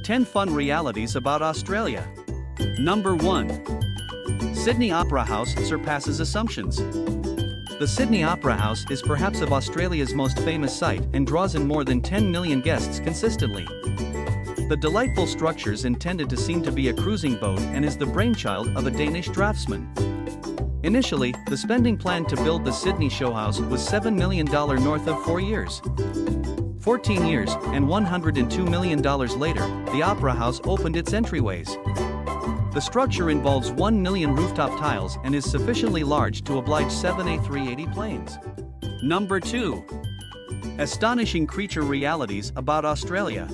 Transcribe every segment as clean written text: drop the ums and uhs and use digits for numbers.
10 Fun Realities About Australia. Number 1. Sydney Opera House surpasses assumptions. The Sydney Opera House is perhaps of Australia's most famous site and draws in more than 10 million guests consistently. The delightful structure is intended to seem to be a cruising boat and is the brainchild of a Danish draftsman. Initially, the spending plan to build the Sydney Showhouse was $7 million north of 4 years. 14 years, and $102 million later, the Opera House opened its entryways. The structure involves 1 million rooftop tiles and is sufficiently large to oblige 7 A380 planes. Number 2. Astonishing creature realities about Australia.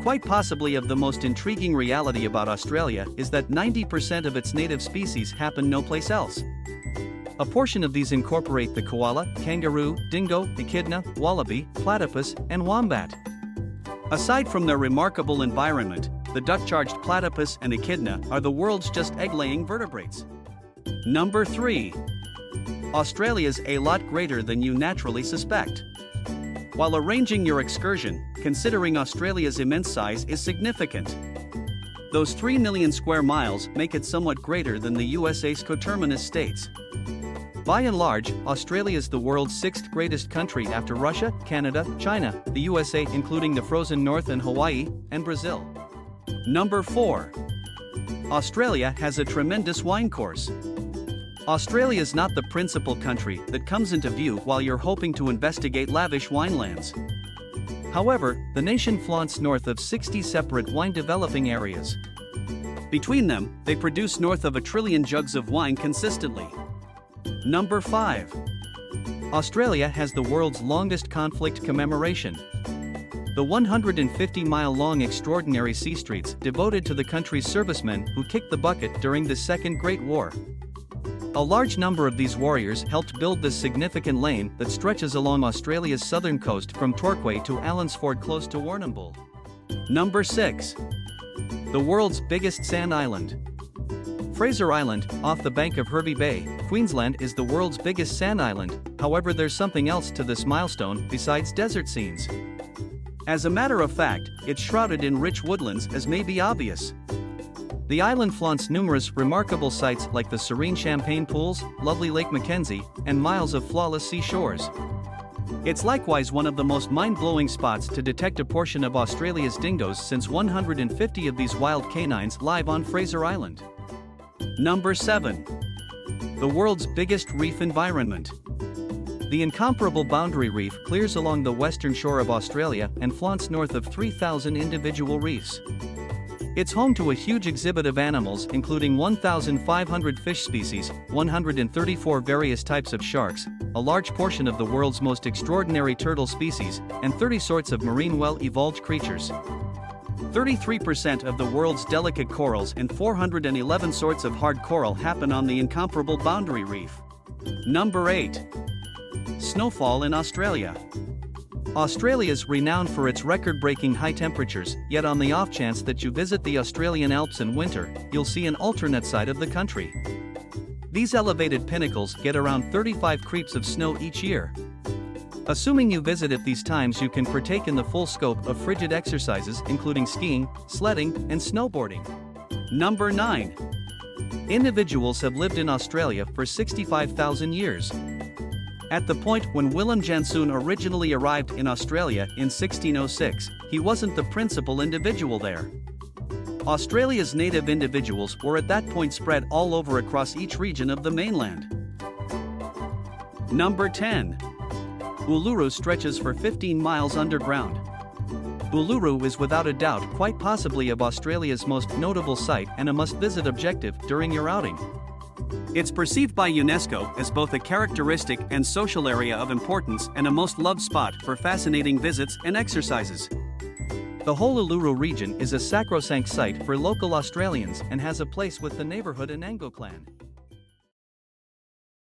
Quite possibly of the most intriguing reality about Australia is that 90% of its native species happen no place else. A portion of these incorporate the koala, kangaroo, dingo, echidna, wallaby, platypus, and wombat. Aside from their remarkable environment, the duck-charged platypus and echidna are the world's just egg-laying vertebrates. Number 3. Australia's a lot greater than you naturally suspect. While arranging your excursion, considering Australia's immense size is significant. Those 3 million square miles make it somewhat greater than the USA's coterminous states. By and large, Australia is the world's 6th greatest country after Russia, Canada, China, the USA including the frozen North and Hawaii, and Brazil. Number 4. Australia has a tremendous wine course. Australia is not the principal country that comes into view while you're hoping to investigate lavish winelands. However, the nation flaunts north of 60 separate wine developing areas. Between them, they produce north of 1 trillion jugs of wine consistently. Number 5. Australia has the world's longest conflict commemoration. The 150-mile-long extraordinary sea streets devoted to the country's servicemen who kicked the bucket during the Second Great War. A large number of these warriors helped build this significant lane that stretches along Australia's southern coast from Torquay to Allensford close to Warrnambool. Number 6. The world's biggest sand island. Fraser Island, off the bank of Hervey Bay, Queensland is the world's biggest sand island. However, there's something else to this milestone besides desert scenes. As a matter of fact, it's shrouded in rich woodlands as may be obvious. The island flaunts numerous remarkable sights like the serene champagne pools, lovely Lake Mackenzie, and miles of flawless seashores. It's likewise one of the most mind-blowing spots to detect a portion of Australia's dingoes since 150 of these wild canines live on Fraser Island. Number 7. The world's biggest reef environment. The incomparable Boundary Reef clears along the western shore of Australia and flaunts north of 3,000 individual reefs. It's home to a huge exhibit of animals including 1,500 fish species, 134 various types of sharks, a large portion of the world's most extraordinary turtle species, and 30 sorts of marine well-evolved creatures. 33% of the world's delicate corals and 411 sorts of hard coral happen on the incomparable Boundary Reef. Number 8. Snowfall in Australia. Australia is renowned for its record-breaking high temperatures, yet on the off chance that you visit the Australian Alps in winter, you'll see an alternate side of the country. These elevated pinnacles get around 35 creeps of snow each year. Assuming you visit at these times, you can partake in the full scope of frigid exercises including skiing, sledding, and snowboarding. Number 9. Individuals have lived in Australia for 65,000 years. At the point when Willem Janszoon originally arrived in Australia in 1606, he wasn't the principal individual there. Australia's native individuals were at that point spread all over across each region of the mainland. Number 10. Uluru stretches for 15 miles underground. Uluru is without a doubt quite possibly of Australia's most notable site and a must-visit objective during your outing. It's perceived by UNESCO as both a characteristic and social area of importance and a most loved spot for fascinating visits and exercises. The whole Uluru region is a sacrosanct site for local Australians and has a place with the neighbourhood and Anglo clan.